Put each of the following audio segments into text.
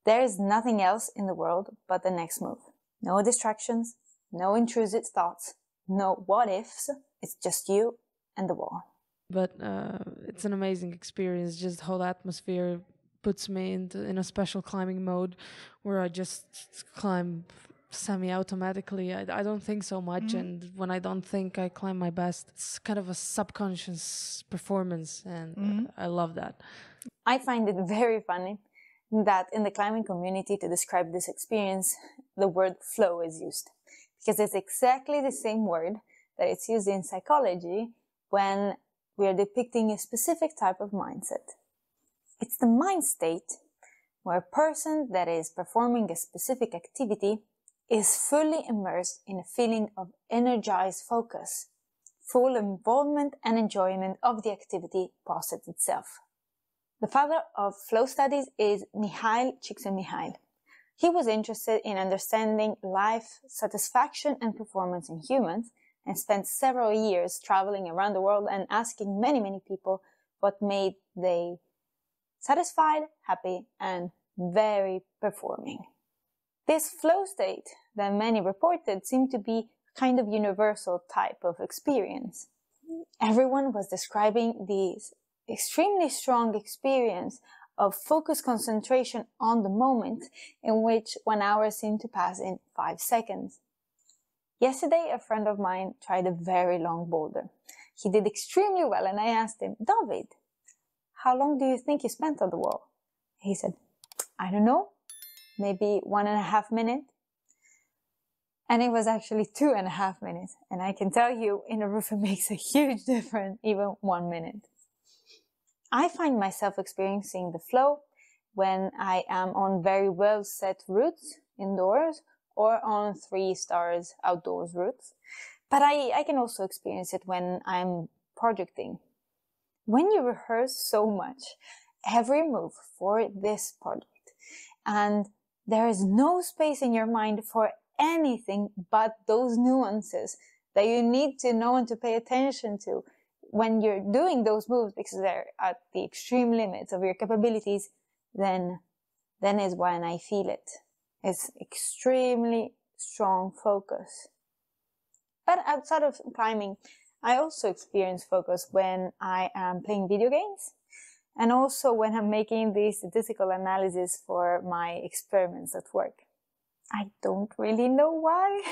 There is nothing else in the world but the next move. No distractions, no intrusive thoughts, no what ifs. It's just you and the wall. But it's an amazing experience. Just whole atmosphere puts me in a special climbing mode where I just climb semi-automatically. I don't think so much, and when I don't think, I climb my best. It's kind of a subconscious performance, and I love that. I find it very funny that in the climbing community, to describe this experience, the word flow is used, because it's exactly the same word that it's used in psychology when we are depicting a specific type of mindset. It's the mind state where a person that is performing a specific activity is fully immersed in a feeling of energized focus, full involvement and enjoyment of the activity process itself. The father of flow studies is Mihail Csikszentmihalyi. He was interested in understanding life, satisfaction and performance in humans, and spent several years traveling around the world and asking many people what made they satisfied, happy, and very performing. This flow state that many reported seemed to be a kind of universal type of experience. Everyone was describing this extremely strong experience of focused concentration on the moment, in which 1 hour seemed to pass in 5 seconds. Yesterday, a friend of mine tried a very long boulder. He did extremely well, and I asked him, David, how long do you think you spent on the wall? He said, I don't know, maybe 1.5 minutes. And it was actually 2.5 minutes. And I can tell you, in a roof, it makes a huge difference, even 1 minute. I find myself experiencing the flow when I am on very well set routes indoors or on 3 stars outdoors routes. But I can also experience it when I'm projecting. When you rehearse so much, every move for this project, and there is no space in your mind for anything but those nuances that you need to know and to pay attention to when you're doing those moves, because they're at the extreme limits of your capabilities, then is when I feel it. It's extremely strong focus. But outside of climbing, I also experience focus when I am playing video games, and also when I'm making the statistical analysis for my experiments at work. I don't really know why.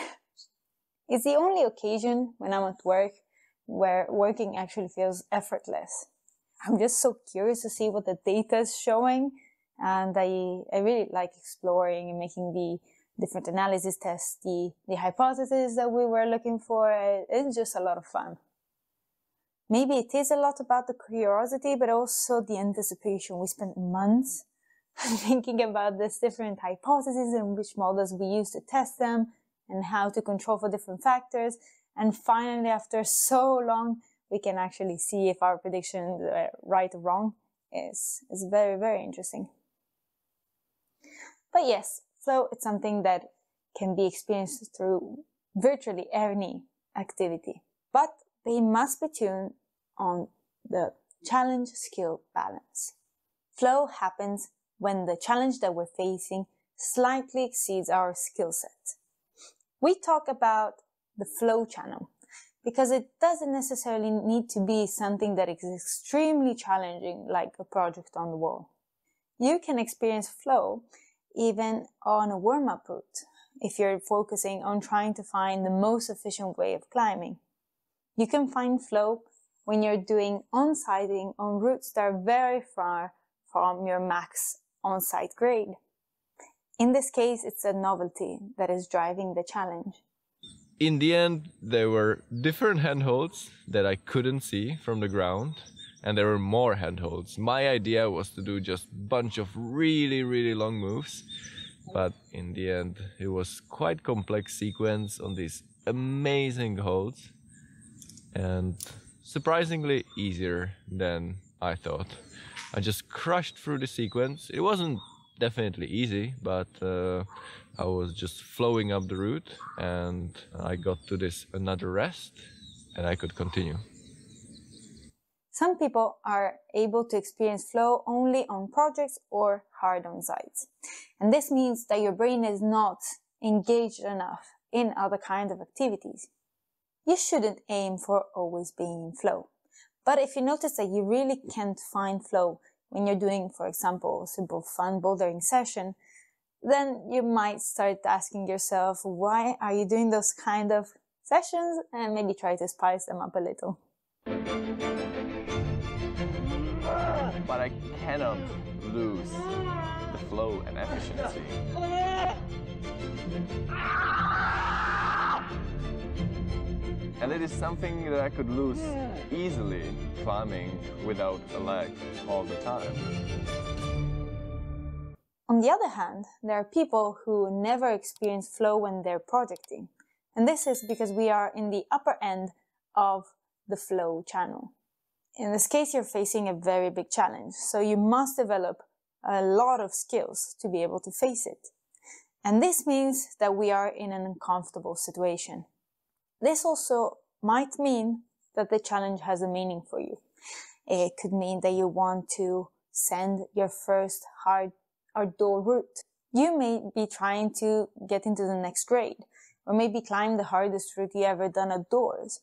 It's the only occasion when I'm at work where working actually feels effortless. I'm just so curious to see what the data is showing, and I really like exploring and making the different analysis tests, the hypotheses that we were looking for. It's just a lot of fun. Maybe it is a lot about the curiosity, but also the anticipation. We spent months thinking about these different hypotheses and which models we use to test them and how to control for different factors. And finally, after so long, we can actually see if our prediction is right or wrong. It's very, very interesting. But yes, flow is something that can be experienced through virtually any activity. But they must be tuned on the challenge-skill balance. Flow happens when the challenge that we're facing slightly exceeds our skill set. We talk about the flow channel because it doesn't necessarily need to be something that is extremely challenging, like a project on the wall. You can experience flow even on a warm-up route if you're focusing on trying to find the most efficient way of climbing. You can find flow when you're doing on-siting on routes that are very far from your max on-site grade. In this case, it's a novelty that is driving the challenge. In the end, there were different handholds that I couldn't see from the ground, and there were more handholds. My idea was to do just a bunch of really long moves, but in the end, it was quite complex sequence on these amazing holds, and surprisingly easier than I thought. I just crushed through the sequence. It wasn't definitely easy, but I was just flowing up the route, and I got to this another rest, and I could continue. Some people are able to experience flow only on projects or hard-on sites. And this means that your brain is not engaged enough in other kinds of activities. You shouldn't aim for always being in flow. But if you notice that you really can't find flow when you're doing, for example, a simple fun bouldering session, then you might start asking yourself, why are you doing those kind of sessions? And maybe try to spice them up a little. But I cannot lose the flow and efficiency. And it is something that I could lose easily climbing without a leg all the time. On the other hand, there are people who never experience flow when they're projecting. And this is because we are in the upper end of the flow channel. In this case, you're facing a very big challenge, so you must develop a lot of skills to be able to face it. And this means that we are in an uncomfortable situation. This also might mean that the challenge has a meaning for you. It could mean that you want to send your first hard outdoor route. You may be trying to get into the next grade, or maybe climb the hardest route you ever done outdoors.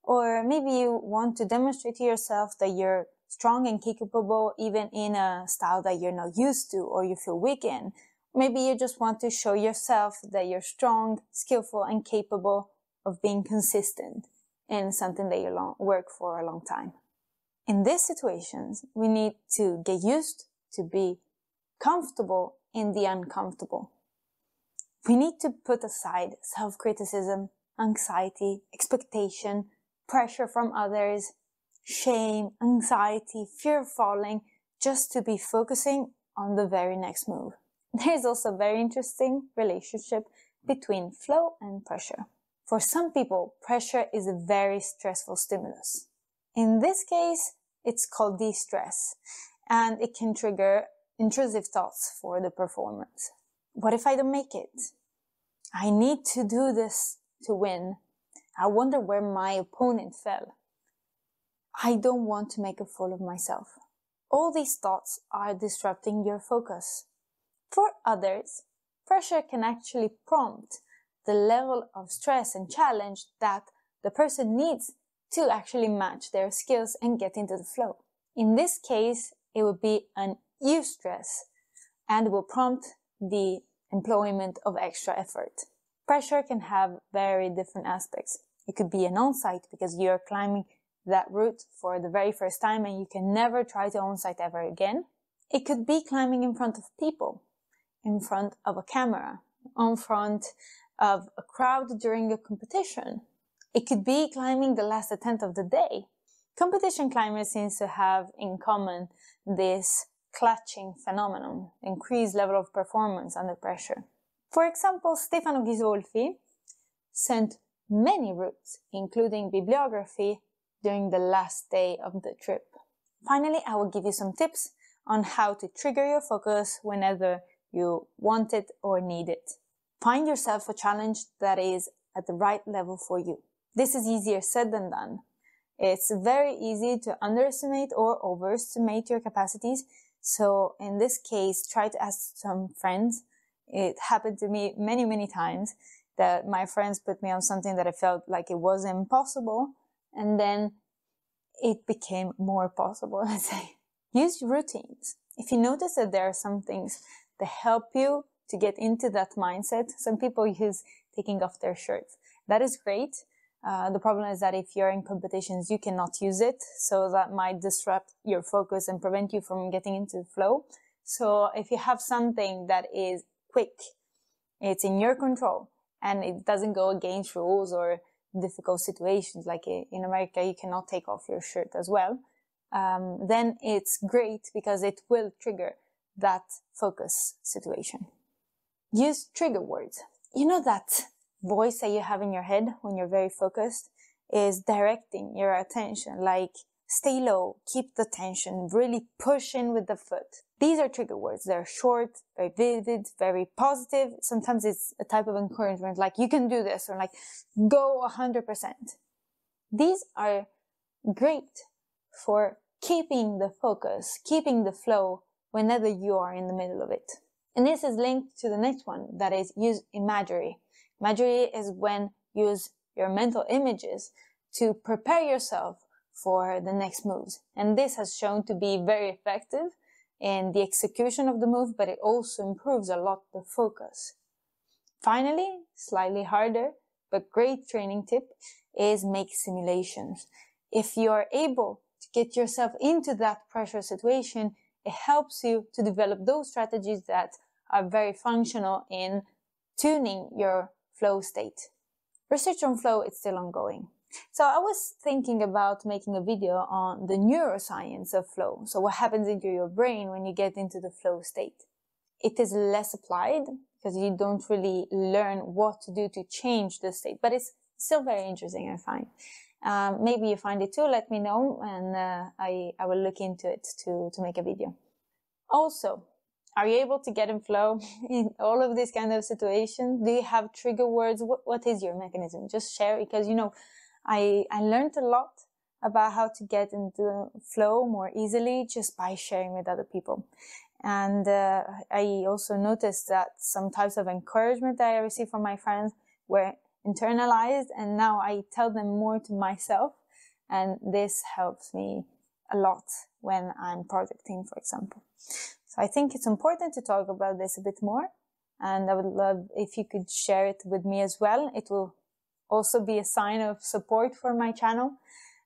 Or maybe you want to demonstrate to yourself that you're strong and capable even in a style that you're not used to or you feel weak in. Maybe you just want to show yourself that you're strong, skillful, and capable of being consistent in something that you work for a long time. In these situations, we need to get used to be comfortable in the uncomfortable. We need to put aside self-criticism, anxiety, expectation, pressure from others, shame, anxiety, fear of falling, just to be focusing on the very next move. There is also a very interesting relationship between flow and pressure. For some people, pressure is a very stressful stimulus. In this case, it's called de-stress, and it can trigger intrusive thoughts for the performance. What if I don't make it? I need to do this to win. I wonder where my opponent fell. I don't want to make a fool of myself. All these thoughts are disrupting your focus. For others, pressure can actually prompt the level of stress and challenge that the person needs to actually match their skills and get into the flow. In this case, it would be an eustress and will prompt the employment of extra effort. Pressure can have very different aspects. It could be an on-site because you're climbing that route for the very first time and you can never try to on-site ever again. It could be climbing in front of people, in front of a camera, in front of a crowd during a competition. It could be climbing the last attempt of the day. Competition climbers seem to have in common this clutching phenomenon, increased level of performance under pressure. For example, Stefano Ghisolfi sent many routes, including bibliography, during the last day of the trip. Finally, I will give you some tips on how to trigger your focus whenever you want it or need it. Find yourself a challenge that is at the right level for you. This is easier said than done. It's very easy to underestimate or overestimate your capacities. So in this case, try to ask some friends. It happened to me many times that my friends put me on something that I felt like it was impossible. And then it became more possible, let's say. Use routines. If you notice that there are some things that help you to get into that mindset, some people use taking off their shirts. That is great. The problem is that if you're in competitions, you cannot use it. So that might disrupt your focus and prevent you from getting into the flow. So if you have something that is quick, it's in your control, and it doesn't go against rules or difficult situations, like in America, you cannot take off your shirt as well, then it's great because it will trigger that focus situation. Use trigger words. You know that voice that you have in your head when you're very focused is directing your attention, like stay low, keep the tension, really push in with the foot. These are trigger words. They're short, very vivid, very positive. Sometimes it's a type of encouragement, like you can do this, or like go 100%. These are great for keeping the focus, keeping the flow whenever you are in the middle of it. And this is linked to the next one, that is use imagery. Imagery is when you use your mental images to prepare yourself for the next moves. And this has shown to be very effective in the execution of the move, but it also improves a lot the focus. Finally, slightly harder, but great training tip is make simulations. If you are able to get yourself into that pressure situation, it helps you to develop those strategies that are very functional in tuning your flow state. Research on flow is still ongoing. So I was thinking about making a video on the neuroscience of flow. So what happens into your brain when you get into the flow state. It is less applied because you don't really learn what to do to change the state, but it's still very interesting, I find. Maybe you find it too, let me know, and I will look into it to make a video. Also, are you able to get in flow in all of these kind of situations? Do you have trigger words? What is your mechanism? Just share, because, you know, I learned a lot about how to get into flow more easily just by sharing with other people. And I also noticed that some types of encouragement that I received from my friends were internalized, and now I tell them more to myself, and this helps me a lot when I'm projecting, for example. So I think it's important to talk about this a bit more, and I would love if you could share it with me as well. It will also be a sign of support for my channel.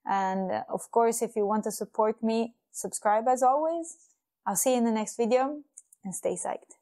And of course, if you want to support me, subscribe as always. I'll see you in the next video, and stay psyched.